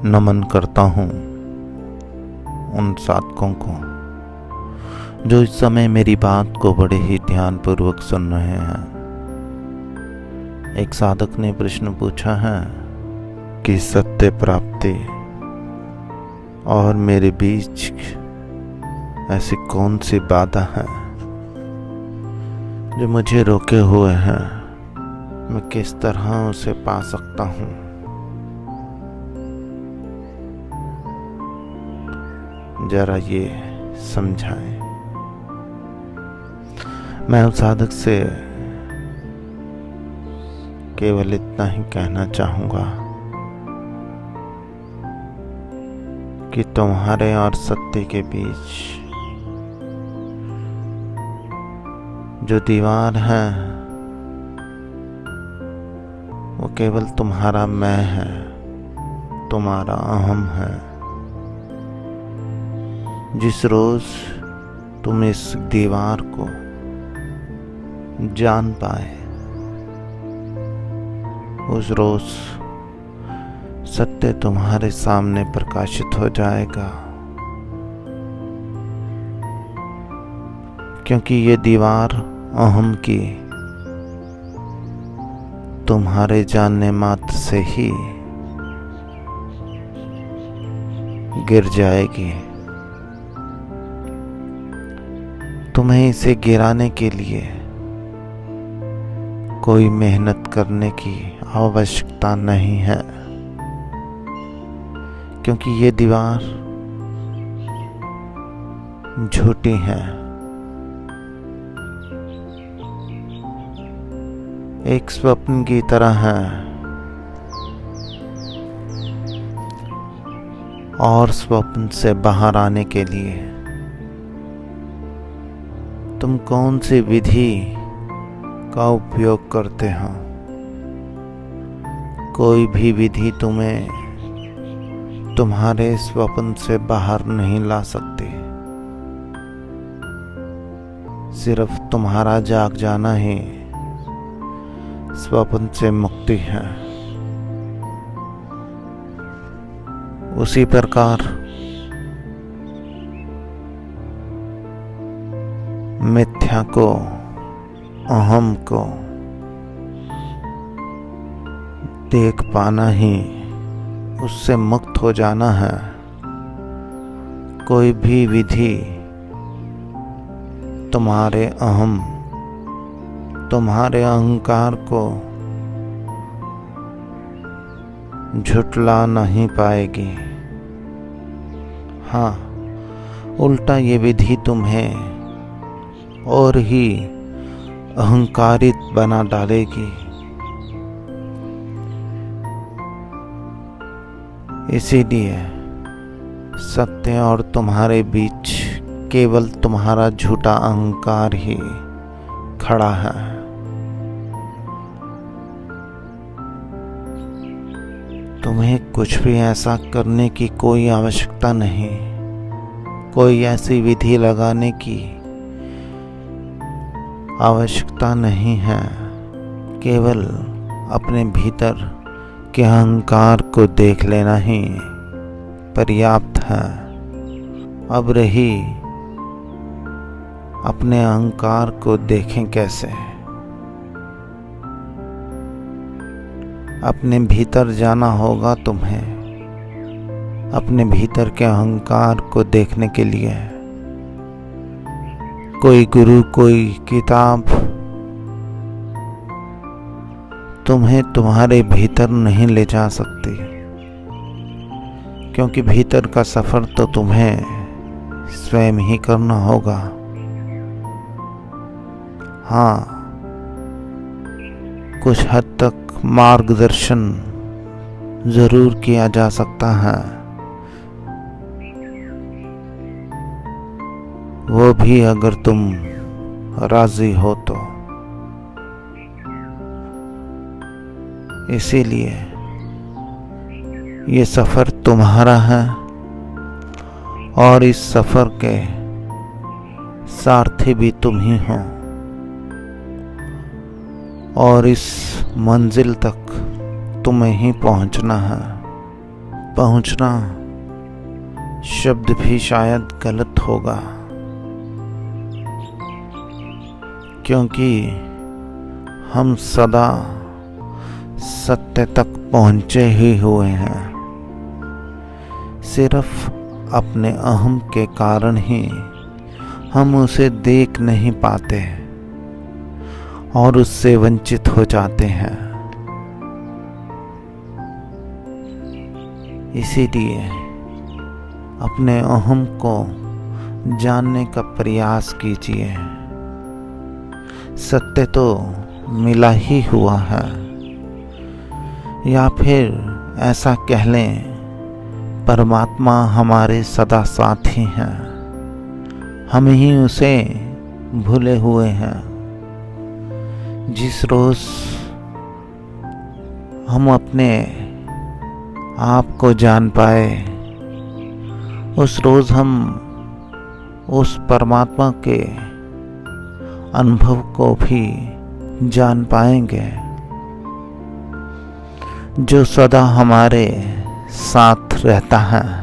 नमन करता हूँ उन साधकों को जो इस समय मेरी बात को बड़े ही ध्यानपूर्वक सुन रहे हैं। एक साधक ने प्रश्न पूछा है कि सत्य प्राप्ति और मेरे बीच ऐसी कौन सी बाधा है जो मुझे रोके हुए है, मैं किस तरह उसे पा सकता हूँ। जरा ये समझाएं। मैं उस साधक से केवल इतना ही कहना चाहूँगा कि तुम्हारे और सत्य के बीच जो दीवार है वो केवल तुम्हारा मैं है, तुम्हारा अहम है। जिस रोज तुम इस दीवार को जान पाए उस रोज सत्य तुम्हारे सामने प्रकाशित हो जाएगा, क्योंकि ये दीवार अहम की तुम्हारे जानने मात्र से ही गिर जाएगी। तुम्हें इसे गिराने के लिए कोई मेहनत करने की आवश्यकता नहीं है, क्योंकि ये दीवार झूठी है। एक स्वप्न की तरह है और स्वप्न से बाहर आने के लिए तुम कौन सी विधि का उपयोग करते हो। कोई भी विधि तुम्हें तुम्हारे स्वप्न से बाहर नहीं ला सकती। सिर्फ तुम्हारा जाग जाना ही स्वप्न से मुक्ति है। उसी प्रकार मिथ्या को, अहम को देख पाना ही उससे मुक्त हो जाना है। कोई भी विधि तुम्हारे अहम, तुम्हारे अहंकार को झुठला नहीं पाएगी। हाँ, उल्टा ये विधि तुम्हें और ही अहंकारित बना डालेगी। इसीलिए सत्य और तुम्हारे बीच केवल तुम्हारा झूठा अहंकार ही खड़ा है। तुम्हें कुछ भी ऐसा करने की कोई आवश्यकता नहीं, कोई ऐसी विधि लगाने की आवश्यकता नहीं है। केवल अपने भीतर के अहंकार को देख लेना ही पर्याप्त है। अब रही अपने अहंकार को देखें कैसे। अपने भीतर जाना होगा तुम्हें, अपने भीतर के अहंकार को देखने के लिए। कोई गुरु, कोई किताब तुम्हें तुम्हारे भीतर नहीं ले जा सकती, क्योंकि भीतर का सफर तो तुम्हें स्वयं ही करना होगा। हाँ, कुछ हद तक मार्गदर्शन जरूर किया जा सकता है, वो भी अगर तुम राजी हो तो। इसीलिए ये सफर तुम्हारा है और इस सफर के सारथी भी तुम ही हो, और इस मंजिल तक तुम्हें ही पहुंचना है। पहुंचना शब्द भी शायद गलत होगा, क्योंकि हम सदा सत्य तक पहुंचे ही हुए हैं। सिर्फ अपने अहम के कारण ही हम उसे देख नहीं पाते और उससे वंचित हो जाते हैं। इसीलिए अपने अहम को जानने का प्रयास कीजिए। सत्य तो मिला ही हुआ है, या फिर ऐसा कह लें, परमात्मा हमारे सदा साथी हैं, हम ही उसे भूले हुए हैं। जिस रोज हम अपने आप को जान पाए, उस रोज हम उस परमात्मा के अनुभव को भी जान पाएंगे, जो सदा हमारे साथ रहता है।